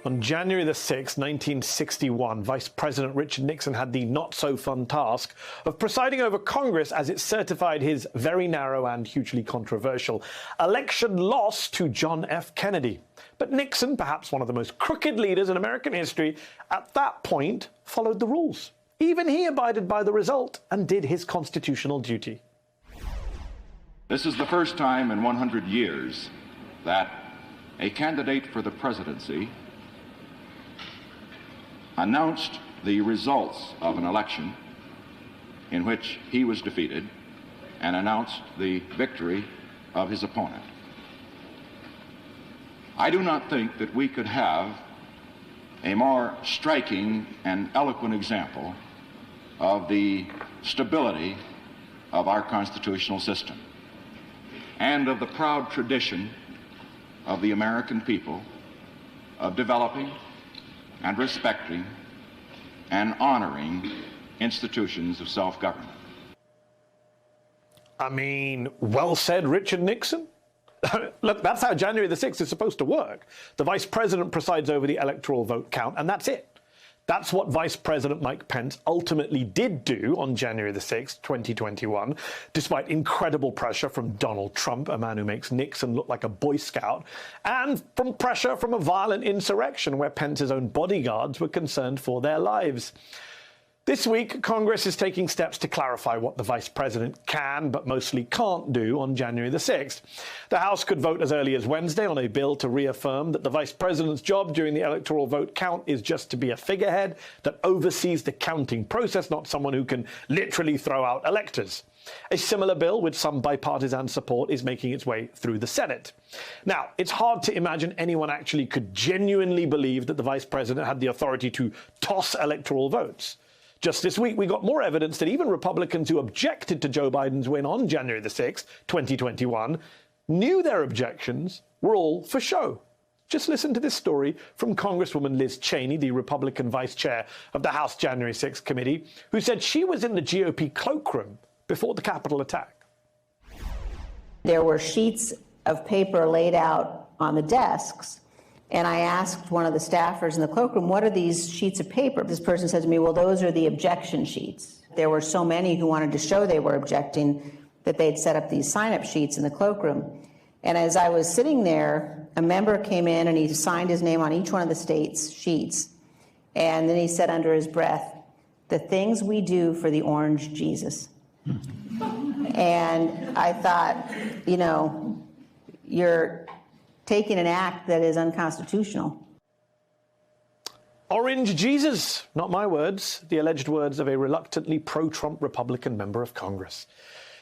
On January the 6th, 1961, Vice President Richard Nixon had the not-so-fun task of presiding over Congress as it certified his very narrow and hugely controversial election loss to John F. Kennedy. But Nixon, perhaps one of the most crooked leaders in American history, at that point followed the rules. Even he abided by the result and did his constitutional duty. This is the first time in 100 years that a candidate for the presidency announced the results of an election in which he was defeated and announced the victory of his opponent. I do not think that we could have a more striking and eloquent example of the stability of our constitutional system and of the proud tradition of the American people of developing and respecting and honoring institutions of self-government. I mean, well said, Richard Nixon. Look, that's how January the 6th is supposed to work. The vice president presides over the electoral vote count, and that's it. That's what Vice President Mike Pence ultimately did do on January the 6th, 2021, despite incredible pressure from Donald Trump, a man who makes Nixon look like a Boy Scout, and from pressure from a violent insurrection where Pence's own bodyguards were concerned for their lives. This week, Congress is taking steps to clarify what the vice president can, but mostly can't do on January the 6th. The House could vote as early as Wednesday on a bill to reaffirm that the vice president's job during the electoral vote count is just to be a figurehead that oversees the counting process, not someone who can literally throw out electors. A similar bill with some bipartisan support is making its way through the Senate. Now, it's hard to imagine anyone actually could genuinely believe that the vice president had the authority to toss electoral votes. Just this week, we got more evidence that even Republicans who objected to Joe Biden's win on January the 6th, 2021, knew their objections were all for show. Just listen to this story from Congresswoman Liz Cheney, the Republican vice chair of the House January 6th committee, who said she was in the GOP cloakroom before the Capitol attack. There were sheets of paper laid out on the desks. And I asked one of the staffers in the cloakroom, what are these sheets of paper? This person said to me, well, those are the objection sheets. There were so many who wanted to show they were objecting that they'd set up these sign-up sheets in the cloakroom. And as I was sitting there, a member came in and he signed his name on each one of the state's sheets. And then he said under his breath, the things we do for the orange Jesus. And I thought, you know, you're taking an act that is unconstitutional. Orange Jesus, not my words, the alleged words of a reluctantly pro-Trump Republican member of Congress.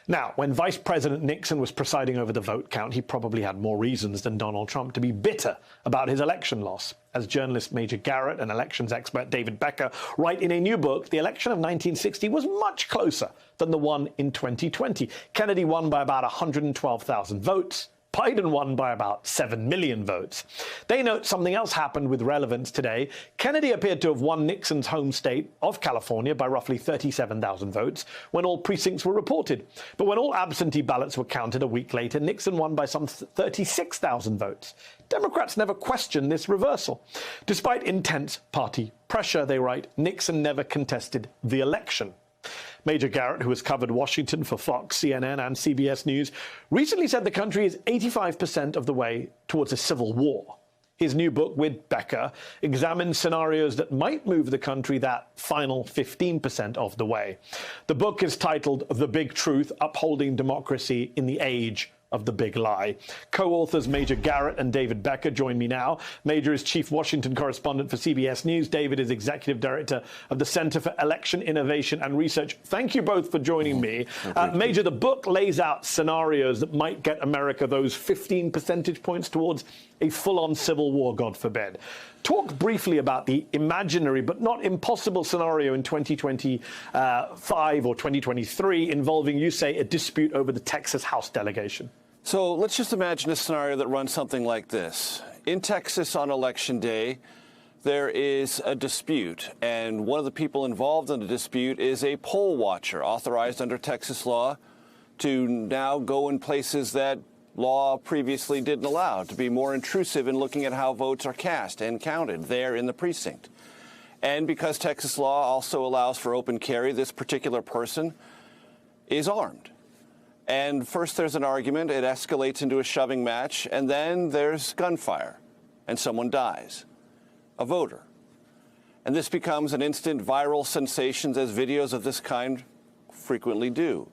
Now, when Vice President Nixon was presiding over the vote count, he probably had more reasons than Donald Trump to be bitter about his election loss. As journalist Major Garrett and elections expert David Becker write in a new book, the election of 1960 was much closer than the one in 2020. Kennedy won by about 112,000 votes. Biden won by about 7 million votes. They note something else happened with relevance today. Kennedy appeared to have won Nixon's home state of California by roughly 37,000 votes when all precincts were reported. But when all absentee ballots were counted a week later, Nixon won by some 36,000 votes. Democrats never questioned this reversal. Despite intense party pressure, they write, Nixon never contested the election. Major Garrett, who has covered Washington for Fox, CNN, and CBS News, recently said the country is 85% of the way towards a civil war. His new book, with Becker, examines scenarios that might move the country that final 15% of the way. The book is titled The Big Truth, Upholding Democracy in the Age of the Big Lie. Co-authors Major Garrett and David Becker join me now. Major is chief Washington correspondent for CBS News. David is executive director of the Center for Election Innovation and Research. Thank you both for joining me. Major, the book lays out scenarios that might get America those 15 percentage points towards a full-on civil war, God forbid. Talk briefly about the imaginary but not impossible scenario in 2025 or 2023 involving, you say, a dispute over the Texas House delegation. So let's just imagine a scenario that runs something like this. In Texas on Election Day, there is a dispute, and one of the people involved in the dispute is a poll watcher authorized under Texas law to now go in places that law previously didn't allow, to be more intrusive in looking at how votes are cast and counted there in the precinct. And because Texas law also allows for open carry, this particular person is armed. And first there's an argument, it escalates into a shoving match, and then there's gunfire, and someone dies, a voter. And this becomes an instant viral sensation, as videos of this kind frequently do.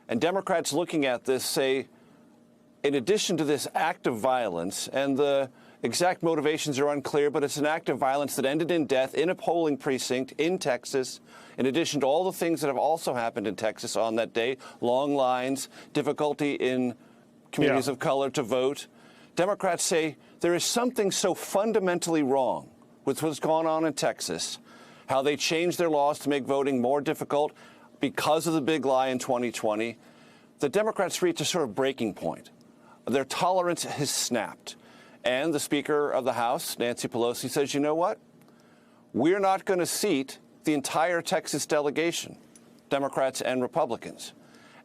And Democrats looking at this say, in addition to this act of violence, and the exact motivations are unclear, but it's an act of violence that ended in death in a polling precinct in Texas, in addition to all the things that have also happened in Texas on that day, long lines, difficulty in communities of color to vote. Democrats say there is something so fundamentally wrong with what's gone on in Texas, how they changed their laws to make voting more difficult because of the big lie in 2020. The Democrats reach a sort of breaking point. Their tolerance has snapped. And the Speaker of the House, Nancy Pelosi, says, you know what? We're not going to seat the entire Texas delegation, Democrats and Republicans.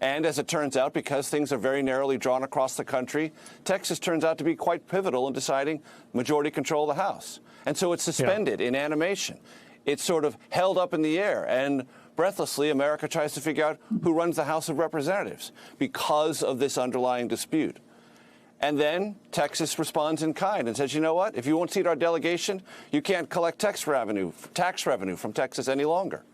And as it turns out, because things are very narrowly drawn across the country, Texas turns out to be quite pivotal in deciding majority control of the House. And so it's suspended in animation. It's sort of held up in the air. And breathlessly, America tries to figure out who runs the House of Representatives because of this underlying dispute. And then Texas responds in kind and says, you know what? If you won't seat our delegation, you can't collect tax revenue from Texas any longer.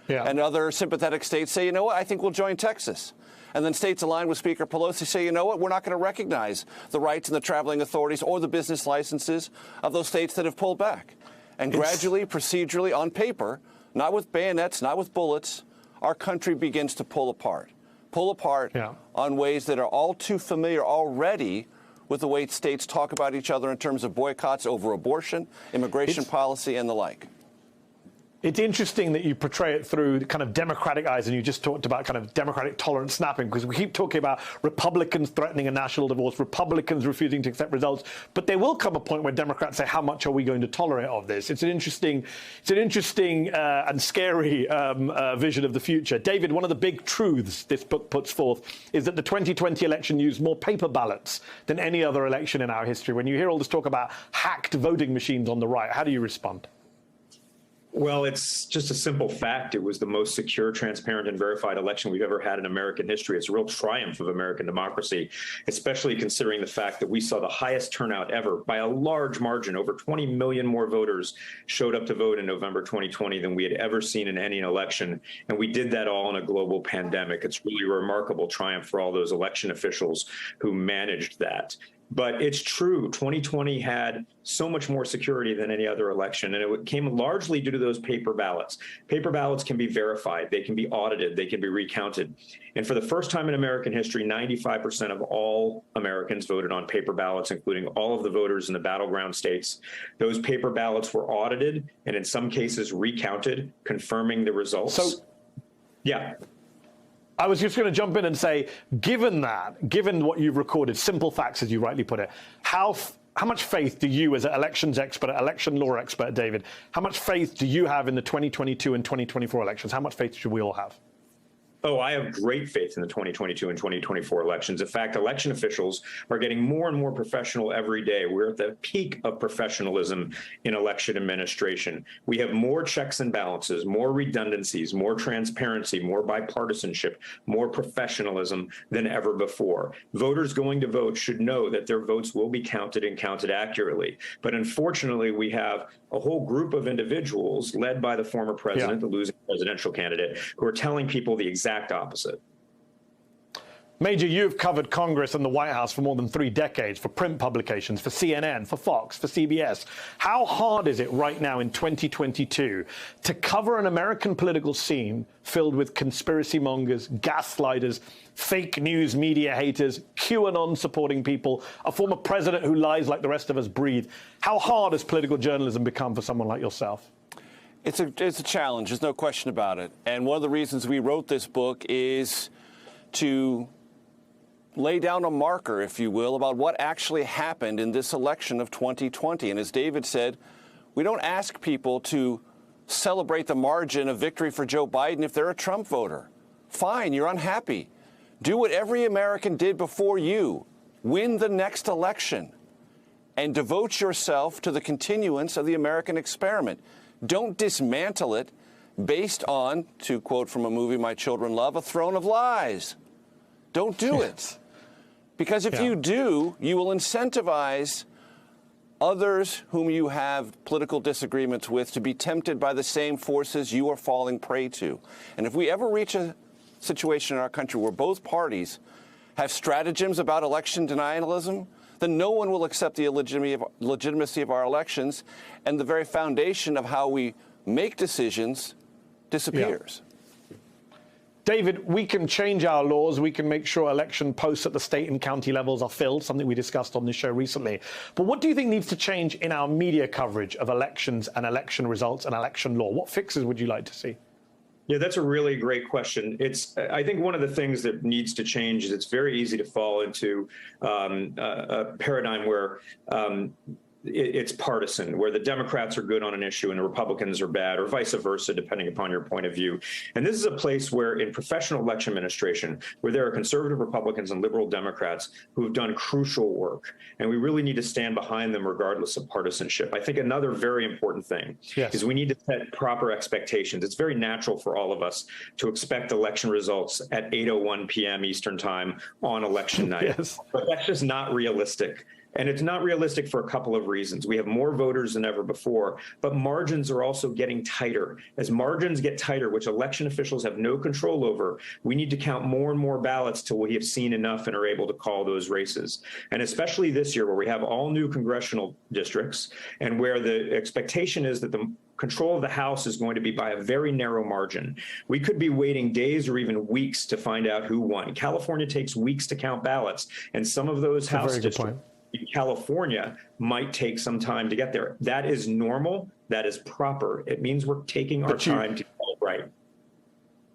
And other sympathetic states say, you know what? I think we'll join Texas. And then states aligned with Speaker Pelosi say, you know what? We're not going to recognize the rights and the traveling authorities or the business licenses of those states that have pulled back. And gradually, procedurally, on paper, not with bayonets, not with bullets, our country begins to pull apart on ways that are all too familiar already with the way states talk about each other in terms of boycotts over abortion, immigration policy, and the like. It's interesting that you portray it through kind of Democratic eyes, and you just talked about kind of Democratic tolerance snapping, because we keep talking about Republicans threatening a national divorce, Republicans refusing to accept results, but there will come a point where Democrats say, how much are we going to tolerate of this? It's an interesting and scary vision of the future. David, one of the big truths this book puts forth is that the 2020 election used more paper ballots than any other election in our history. When you hear all this talk about hacked voting machines on the right, how do you respond? Well, it's just a simple fact. It was the most secure, transparent, and verified election we've ever had in American history. It's a real triumph of American democracy, especially considering the fact that we saw the highest turnout ever by a large margin. Over 20 million more voters showed up to vote in November 2020 than we had ever seen in any election. And we did that all in a global pandemic. It's really a remarkable triumph for all those election officials who managed that. But it's true, 2020 had so much more security than any other election, and it came largely due to those paper ballots. Paper ballots can be verified, they can be audited, they can be recounted. And for the first time in American history, 95% of all Americans voted on paper ballots, including all of the voters in the battleground states. Those paper ballots were audited and in some cases recounted, confirming the results. So, I was just going to jump in and say, given what you've recorded, simple facts, as you rightly put it, how much faith do you, as an elections expert, election law expert, David, how much faith do you have in the 2022 and 2024 elections? How much faith should we all have? Oh, I have great faith in the 2022 and 2024 elections. In fact, election officials are getting more and more professional every day. We're at the peak of professionalism in election administration. We have more checks and balances, more redundancies, more transparency, more bipartisanship, more professionalism than ever before. Voters going to vote should know that their votes will be counted and counted accurately. But unfortunately, we have a whole group of individuals led by the former president, the losing presidential candidate, who are telling people the exact opposite. Major, you've covered Congress and the White House for more than 3 decades, for print publications, for CNN, for Fox, for CBS. How hard is it right now in 2022 to cover an American political scene filled with conspiracy mongers, gaslighters, fake news media haters, QAnon supporting people, a former president who lies like the rest of us breathe? How hard has political journalism become for someone like yourself? It's a challenge. There's no question about it. And one of the reasons we wrote this book is to lay down a marker, if you will, about what actually happened in this election of 2020. And as David said, we don't ask people to celebrate the margin of victory for Joe Biden if they're a Trump voter. Fine, you're unhappy. Do what every American did before you win the next election, and devote yourself to the continuance of the American experiment. Don't dismantle it based on, to quote from a movie my children love, a throne of lies. Don't do it. Because if you do, you will incentivize others whom you have political disagreements with to be tempted by the same forces you are falling prey to. And if we ever reach a situation in our country where both parties have stratagems about election denialism, then no one will accept the legitimacy of our elections, and the very foundation of how we make decisions disappears. David, we can change our laws. We can make sure election posts at the state and county levels are filled, something we discussed on this show recently. But what do you think needs to change in our media coverage of elections and election results and election law? What fixes would you like to see? Yeah, that's a really great question. I think one of the things that needs to change is it's very easy to fall into a paradigm where it's partisan, where the Democrats are good on an issue and the Republicans are bad, or vice versa, depending upon your point of view. And this is a place where, in professional election administration, where there are conservative Republicans and liberal Democrats who have done crucial work, and we really need to stand behind them regardless of partisanship. I think another very important thing is we need to set proper expectations. It's very natural for all of us to expect election results at 8:01 p.m. Eastern time on election night. But that's just not realistic. And it's not realistic for a couple of reasons. We have more voters than ever before, but margins are also getting tighter. As margins get tighter, which election officials have no control over, we need to count more and more ballots till we have seen enough and are able to call those races. And especially this year, where we have all new congressional districts and where the expectation is that the control of the House is going to be by a very narrow margin. We could be waiting days or even weeks to find out who won. California takes weeks to count ballots, and some of those House districts in California might take some time to get there. That is normal. That is proper. It means we're taking our time to get it right.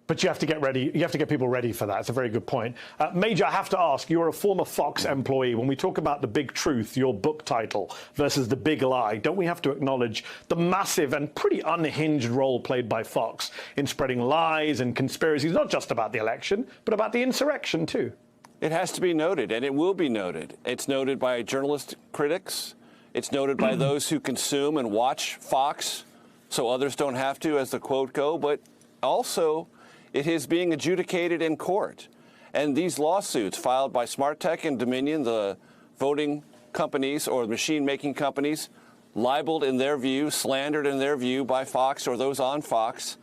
But you have to get ready. You have to get people ready for that. It's a very good point. Major, I have to ask, you're a former Fox employee. When we talk about The Big Truth, your book title, versus The Big Lie, don't we have to acknowledge the massive and pretty unhinged role played by Fox in spreading lies and conspiracies, not just about the election, but about the insurrection too? It has to be noted, and it will be noted. It's noted by journalist critics. It's noted by those who consume and watch Fox, so others don't have to, as the quote go. But also, it is being adjudicated in court. And these lawsuits filed by Smartech and Dominion, the voting companies or machine-making companies, libeled in their view, slandered in their view by Fox or those on Fox,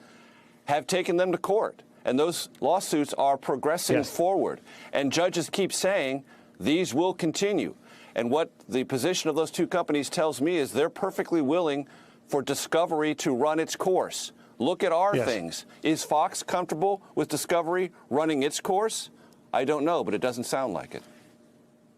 have taken them to court. And those lawsuits are progressing forward. And judges keep saying these will continue. And what the position of those two companies tells me is they're perfectly willing for Discovery to run its course. Look at our things. Is Fox comfortable with Discovery running its course? I don't know, but it doesn't sound like it.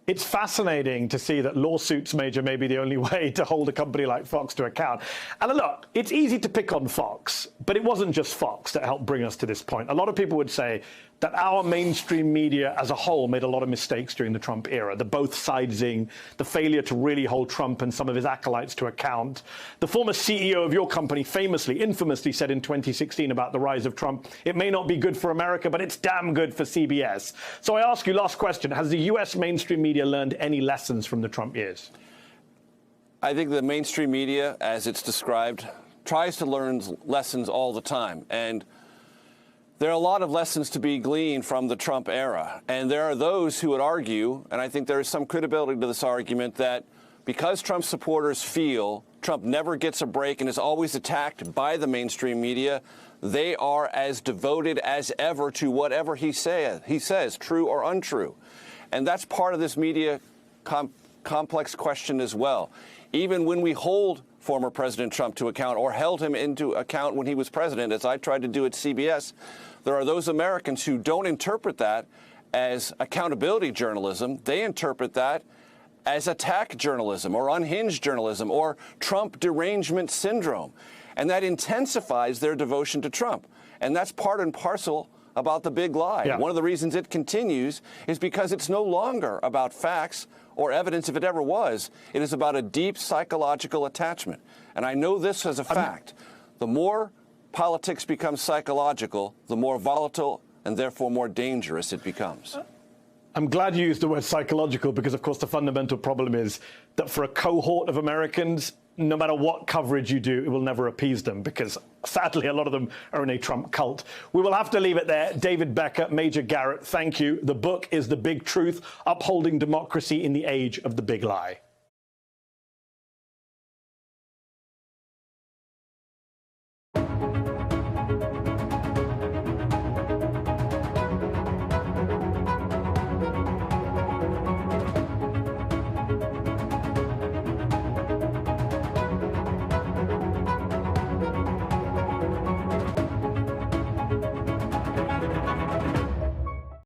It's fascinating to see that lawsuits, Major, may be the only way to hold a company like Fox to account. And look, it's easy to pick on Fox, but it wasn't just Fox that helped bring us to this point. A lot of people would say that our mainstream media as a whole made a lot of mistakes during the Trump era, the both sidesing, the failure to really hold Trump and some of his acolytes to account. The former CEO of your company famously, infamously said in 2016 about the rise of Trump, it may not be good for America, but it's damn good for CBS. So I ask you, last question, has the U.S. mainstream media learned any lessons from the Trump years? I think the mainstream media, as it's described, tries to learn lessons all the time. And there are a lot of lessons to be gleaned from the Trump era. And there are those who would argue, and I think there is some credibility to this argument, that because Trump supporters feel Trump never gets a break and is always attacked by the mainstream media, they are as devoted as ever to whatever he says, true or untrue. And that's part of this media complex question as well. Even when we hold former President Trump to account or held him into account when he was president, as I tried to do at CBS, there are those Americans who don't interpret that as accountability journalism. They interpret that as attack journalism or unhinged journalism or Trump derangement syndrome. And that intensifies their devotion to Trump. And that's part and parcel about the big lie. One of the reasons it continues is because it's no longer about facts or evidence, if it ever was. It is about a deep psychological attachment. And I know this as a fact. The more politics becomes psychological, the more volatile and therefore more dangerous it becomes. I'm glad you used the word psychological because, of course, the fundamental problem is that for a cohort of Americans, no matter what coverage you do, it will never appease them because, sadly, a lot of them are in a Trump cult. We will have to leave it there. David Becker, Major Garrett, thank you. The book is The Big Truth, Upholding Democracy in the Age of the Big Lie.